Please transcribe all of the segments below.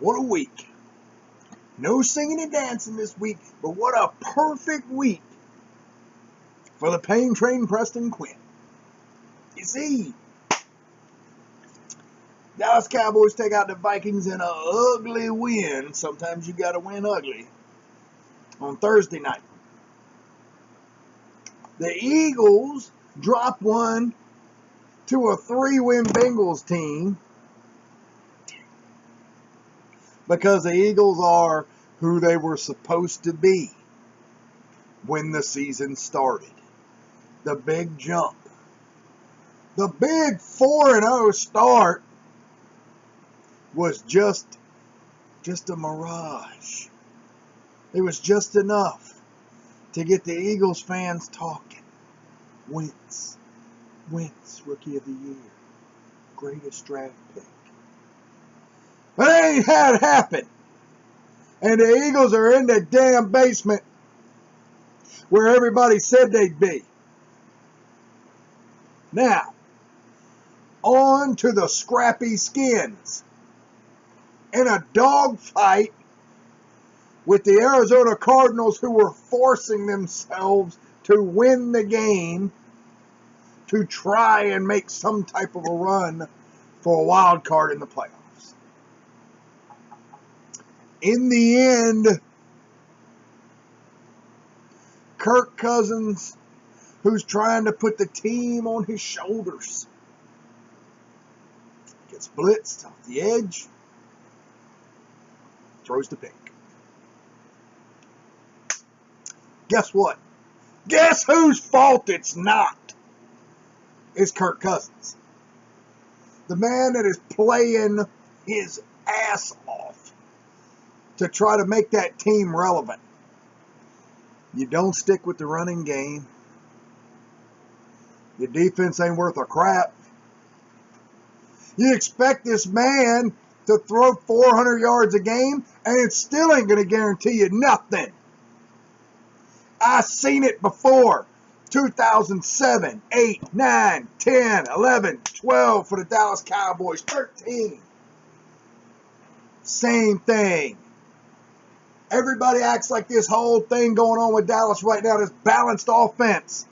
What a week. No singing and dancing this week, but what a perfect week for the Pain Train Preston Quinn. You see, Dallas Cowboys take out the Vikings in an ugly win. Sometimes you got to win ugly. On Thursday night. The Eagles drop one to a 3-win Bengals team because the Eagles are who they were supposed to be when the season started. The big jump. The big 4-0 start was just a mirage. It was just enough to get the Eagles fans talking. Wentz, Rookie of the Year, greatest draft pick. But it ain't had it happen. And the Eagles are in the damn basement where everybody said they'd be. Now, on to the scrappy skins. In a dogfight with the Arizona Cardinals, who were forcing themselves to win the game to try and make some type of a run for a wild card in the playoffs. In the end, Kirk Cousins, who's trying to put the team on his shoulders, gets blitzed off the edge, throws the pick. Guess what? Guess whose fault it's not? It's Kirk Cousins. The man that is playing his ass off to try to make that team relevant. You don't stick with the running game. Your defense ain't worth a crap. You expect this man to throw 400 yards a game, and it still ain't going to guarantee you nothing. I seen it before. 2007, 8, 9, 10, 11, 12 for the Dallas Cowboys, 13. Same thing. Everybody acts like this whole thing going on with Dallas right now, this balanced offense,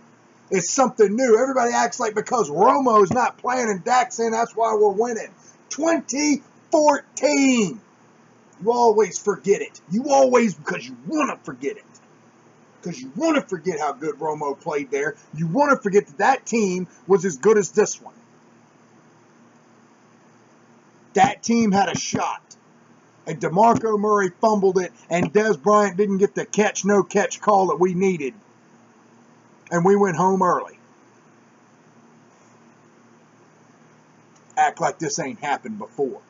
is something new. Everybody acts like because Romo's not playing and Dak's in, that's why we're winning. 2014. You always forget it. You always, because you want to forget it. Because you want to forget how good Romo played there. You want to forget that that team was as good as this one. That team had a shot. And DeMarco Murray fumbled it, and Dez Bryant didn't get the catch-no-catch call that we needed. And we went home early. Act like this ain't happened before.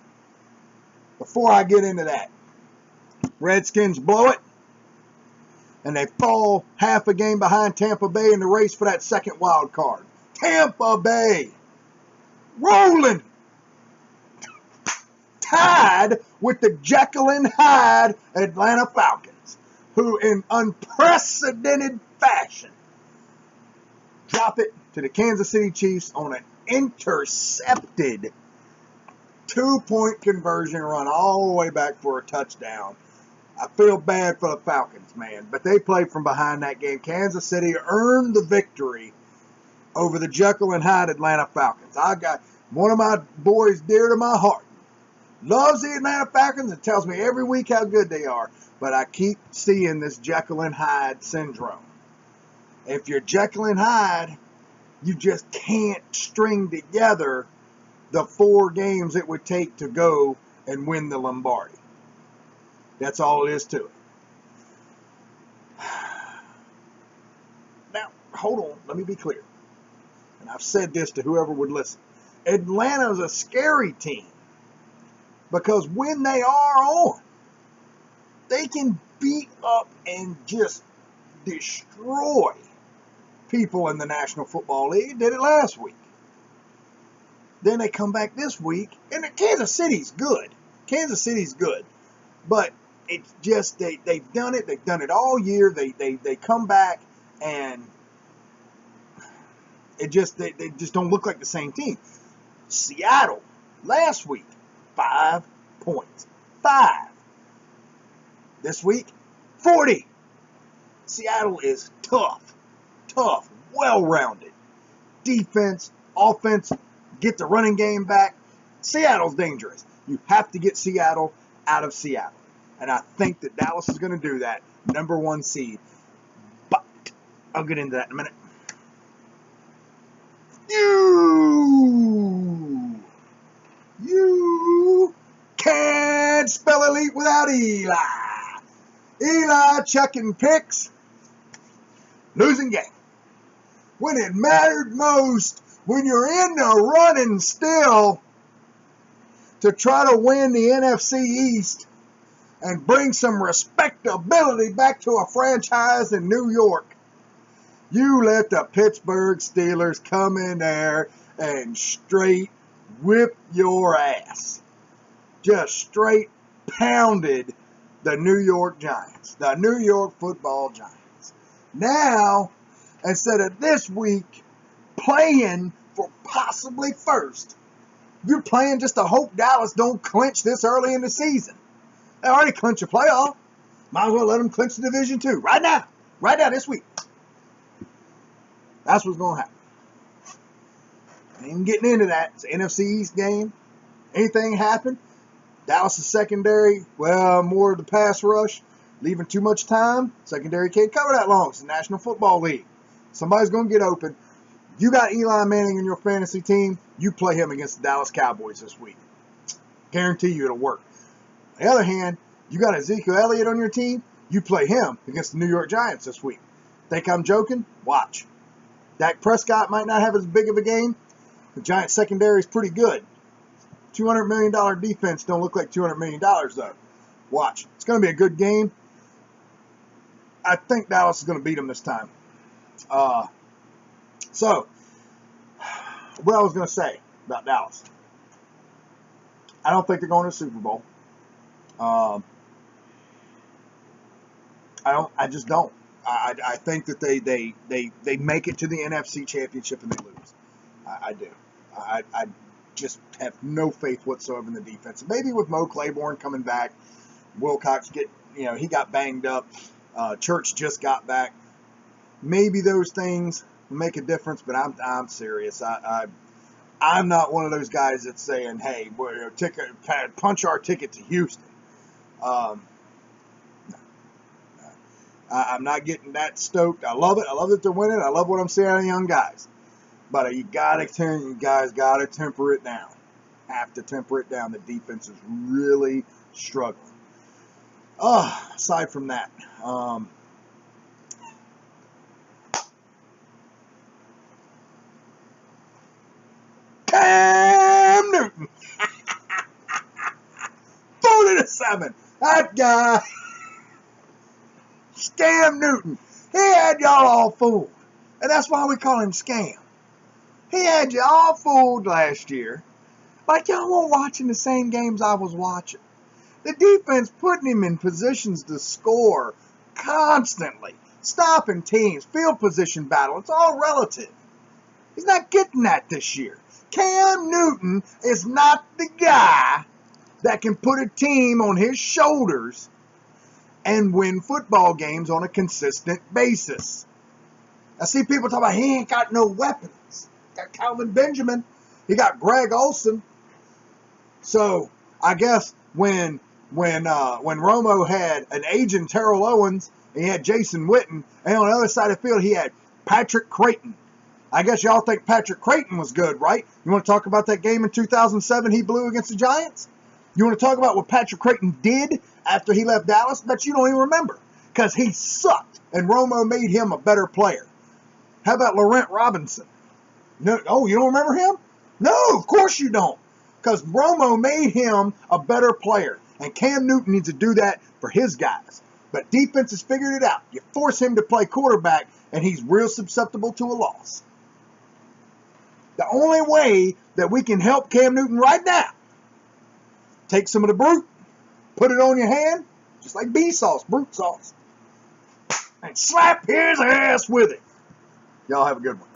Before I get into that, Redskins blow it, and they fall half a game behind Tampa Bay in the race for that second wild card. Tampa Bay rolling, tied with the Jekyll and Hyde Atlanta Falcons, who in unprecedented fashion drop it to the Kansas City Chiefs on an intercepted 2-point conversion run all the way back for a touchdown. I feel bad for the Falcons, man, but they played from behind that game. Kansas City earned the victory over the Jekyll and Hyde Atlanta Falcons. I got one of my boys dear to my heart. Loves the Atlanta Falcons and tells me every week how good they are, but I keep seeing this Jekyll and Hyde syndrome. If you're Jekyll and Hyde, you just can't string together the 4 games it would take to go and win the Lombardi. That's all it is to it. Now, hold on. Let me be clear. And I've said this to whoever would listen. Atlanta's a scary team. Because when they are on, they can beat up and just destroy people in the National Football League. Did it last week. Then they come back this week, and Kansas City's good. Kansas City's good. But it's just they've done it. They've done it all year. They come back, and it just they just don't look like the same team. Seattle last week, 5 points. 35. This week, 40. Seattle is tough, well-rounded. Defense, offense, get the running game back. Seattle's dangerous. You have to get Seattle out of Seattle. And I think that Dallas is going to do that. Number 1 seed. But I'll get into that in a minute. You can't spell elite without Eli. Eli chucking picks, losing game. When it mattered most, when you're in the running still to try to win the NFC East and bring some respectability back to a franchise in New York, you let the Pittsburgh Steelers come in there and straight whip your ass. Just straight pounded the New York Giants, the New York football Giants. Now, instead of this week playing for possibly first, you're playing just to hope Dallas don't clinch this early in the season. They already clinched a playoff. Might as well let them clinch the division too. Right now, this week. That's what's going to happen. I ain't getting into that. It's an NFC East game. Anything happen? Dallas' secondary, well, more of the pass rush, leaving too much time. Secondary can't cover that long. It's the National Football League. Somebody's going to get open. You got Eli Manning in your fantasy team, you play him against the Dallas Cowboys this week. Guarantee you it'll work. On the other hand, you got Ezekiel Elliott on your team, you play him against the New York Giants this week. Think I'm joking? Watch. Dak Prescott might not have as big of a game. The Giants secondary is pretty good. $200 million defense don't look like $200 million, though. Watch. It's going to be a good game. I think Dallas is going to beat them this time. So, what I was going to say about Dallas. I don't think they're going to the Super Bowl. I just don't. I think that they make it to the NFC Championship and they lose. I do. I just have no faith whatsoever in the defense. Maybe with Mo Claiborne coming back, Wilcox he got banged up. Church just got back. Maybe those things make a difference, but I'm serious. I'm not one of those guys that's saying, "Hey, punch our ticket to Houston." I'm not getting that stoked. I love it. I love that they're winning. I love what I'm seeing out of the young guys. But you guys got to temper it down. Have to temper it down. The defense is really struggling. Aside from that, Cam Newton. 40-7. That guy, Scam Newton, he had y'all all fooled. And that's why we call him Scam. He had you all fooled last year. Like y'all weren't watching the same games I was watching. The defense putting him in positions to score constantly. Stopping teams. Field position battle. It's all relative. He's not getting that this year. Cam Newton is not the guy that can put a team on his shoulders and win football games on a consistent basis. I see people talk about he ain't got no weapons. Got Calvin Benjamin. He got Greg Olsen. So I guess when Romo had an aging Terrell Owens, and he had Jason Witten, and on the other side of the field he had Patrick Creighton. I guess y'all think Patrick Creighton was good, right? You want to talk about that game in 2007 he blew against the Giants? You want to talk about what Patrick Creighton did after he left Dallas? Bet you don't even remember, because he sucked, and Romo made him a better player. How about Laurent Robinson? No, oh, you don't remember him? No, of course you don't. Because Romo made him a better player. And Cam Newton needs to do that for his guys. But defense has figured it out. You force him to play quarterback, and he's real susceptible to a loss. The only way that we can help Cam Newton right now, take some of the brute, put it on your hand, just like bee sauce, brute sauce, and slap his ass with it. Y'all have a good one.